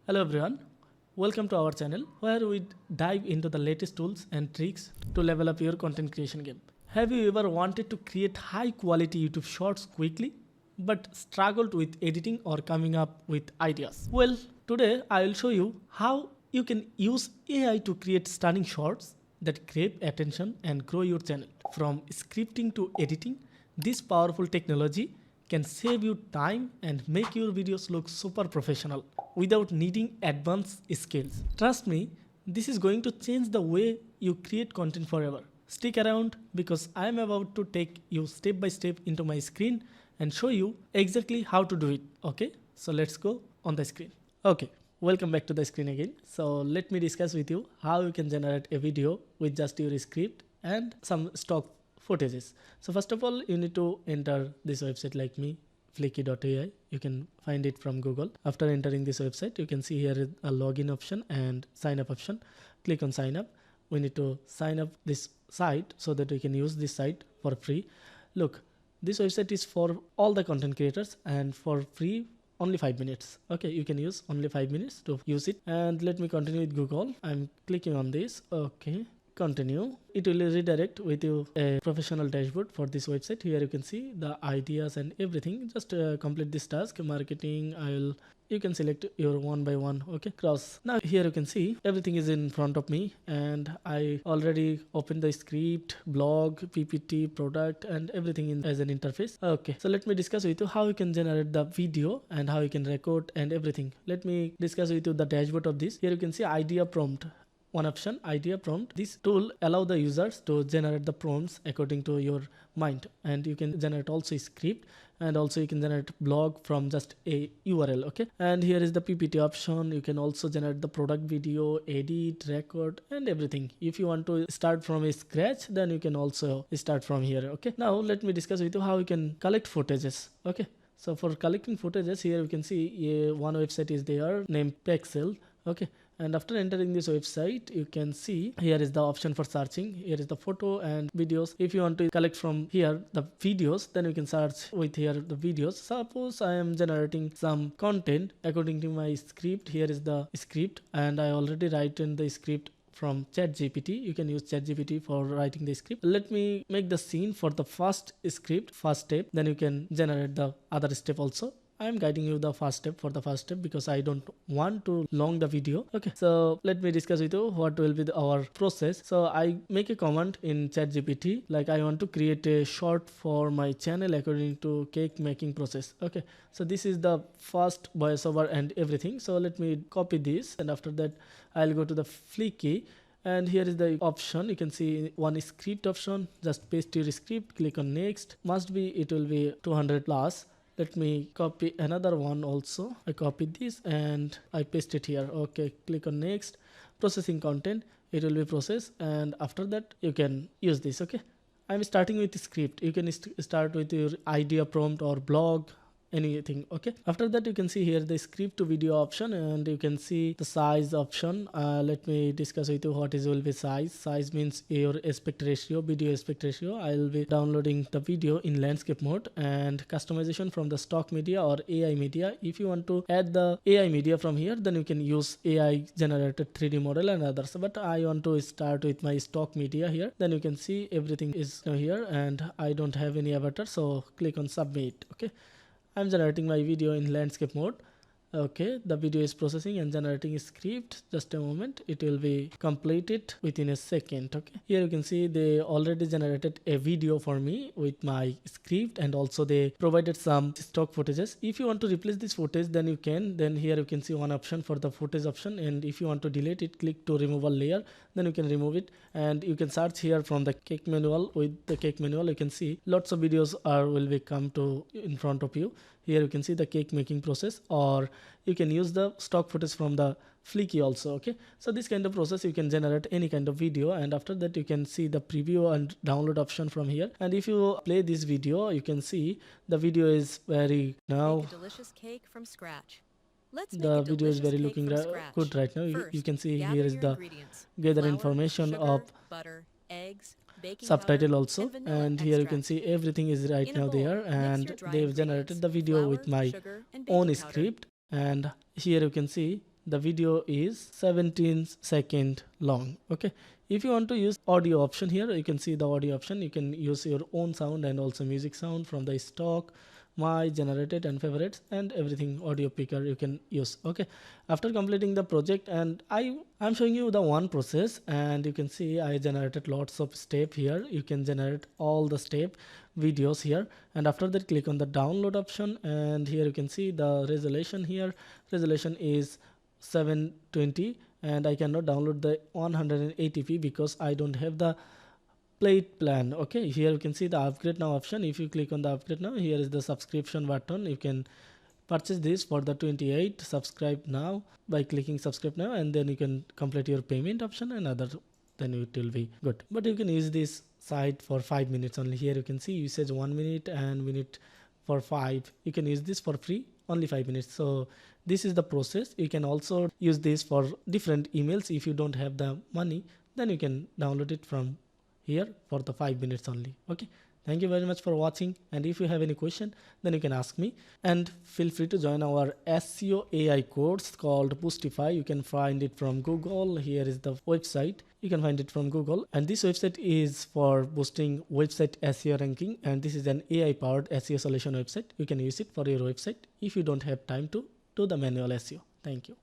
Hello everyone, welcome to our channel where we dive into the latest tools and tricks to level up your content creation game. Have you ever wanted to create high quality YouTube shorts quickly but struggled with editing or coming up with ideas? Well, today I will show you how you can use AI to create stunning shorts that grab attention and grow your channel. From scripting to editing, this powerful technology can save you time and make your videos look super professional without needing advanced skills. Trust me, this is going to change the way you create content forever. Stick around because I am about to take you step by step into my screen and show you exactly how to do it. Okay, so let's go on the screen. Okay, welcome back to the screen again. So let me discuss with you how you can generate a video with just your script and some stock footages. So first of all, you need to enter this website like me, fliki.ai. You can find it from Google. After entering this website, you can see here is a login option and sign up option. Click on sign up. We need to sign up this site so that we can use this site for free. Look, this website is for all the content creators and for free only 5 minutes. Okay, you can use only 5 minutes to use it. And let me continue with Google. I'm clicking on this. Okay, continue. It will redirect with you a professional dashboard for this website. Here you can see the ideas and everything. Just complete this task. Marketing, you can select your one by one. Okay, cross. Now here you can see everything is in front of me and I already opened the script, blog, PPT, product and everything in as an interface. Okay, so let me discuss with you how you can generate the video and how you can record and everything. Let me discuss with you the dashboard of this. Here you can see idea prompt. One option, idea prompt. This tool allow the users to generate the prompts according to your mind, and you can generate also script and also you can generate blog from just a URL. Okay, and here is the PPT option. You can also generate the product video, edit, record and everything. If you want to start from a scratch, then you can also start from here. Okay, now let me discuss with you how you can collect footages. Okay, so for collecting footages, here you can see one website is there named Pexel. Okay, and after entering this website, you can see here is the option for searching. Here is the photo and videos. If you want to collect from here the videos, then you can search with here the videos. Suppose I am generating some content according to my script. Here is the script and I already written the script from ChatGPT. You can use ChatGPT for writing the script. Let me make the scene for the first script, first step. Then you can generate the other step also. I am guiding you the first step for the first step because I don't want to long the video. Okay, so let me discuss with you what will be our process. So I make a comment in ChatGPT like I want to create a short for my channel according to cake making process. Okay, so this is the first voiceover and everything. So let me copy this and after that I'll go to the Fliki. And here is the option. You can see one script option. Just paste your script, click on next. Must be, it will be 200 plus. Let me copy another one also. I copy this and I paste it here. Okay, click on next. Processing content. It will be processed and after that you can use this. Okay, I'm starting with the script. You can start with your idea prompt or blog, anything. Okay, after that you can see here the script to video option and you can see the size option. Let me discuss with you what is will be size means your aspect ratio, video aspect ratio. I'll be downloading the video in landscape mode and customization from the stock media or AI media. If you want to add the AI media from here, then you can use AI generated 3D model and others, but I want to start with my stock media here. Then you can see everything is here and I don't have any avatar, so click on submit. Okay, I'm generating my video in landscape mode. Okay, the video is processing and generating a script. Just a moment, it will be completed within a second. Okay, here you can see they already generated a video for me with my script and also they provided some stock footages. If you want to replace this footage, then you can. Then here you can see one option for the footage option, and if you want to delete it, click to remove a layer. Then you can remove it and you can search here from the cake manual. With the cake manual, you can see lots of videos will be come to in front of you. Here you can see the cake making process, or you can use the stock footage from the Fliki also. Okay, so this kind of process you can generate any kind of video and after that you can see the preview and download option from here. And if you play this video, you can see the video is very now. Make a delicious cake from scratch. The video is very looking good right now. You can see here is the gather information of butter, eggs, subtitle also, and here you can see everything is right now there, and they've generated the video with my own script. And here you can see the video is 17 second long. Okay, if you want to use audio option, here you can see the audio option. You can use your own sound and also music sound from the stock, my generated and favorites, and everything audio picker you can use. Okay, after completing the project, and I'm showing you the one process, and you can see I generated lots of step here. You can generate all the step videos here, and after that click on the download option, and here you can see the resolution. Here resolution is 720, and I cannot download the 180p because I don't have the plate plan. Okay, here you can see the upgrade now option. If you click on the upgrade now, here is the subscription button. You can purchase this for the 28. Subscribe now by clicking subscribe now, and then you can complete your payment option and other, then it will be good. But you can use this site for 5 minutes only. Here you can see usage 1 minute and minute for 5. You can use this for free, only 5 minutes. So this is the process. You can also use this for different emails. If you don't have the money, then you can download it from here for the 5 minutes only. Okay, thank you very much for watching, and if you have any question, then you can ask me, and feel free to join our SEO AI course called Boostify. You can find it from Google. Here is the website. You can find it from Google, and this website is for boosting website SEO ranking, and this is an AI powered SEO solution website. You can use it for your website if you don't have time to do the manual SEO. Thank you.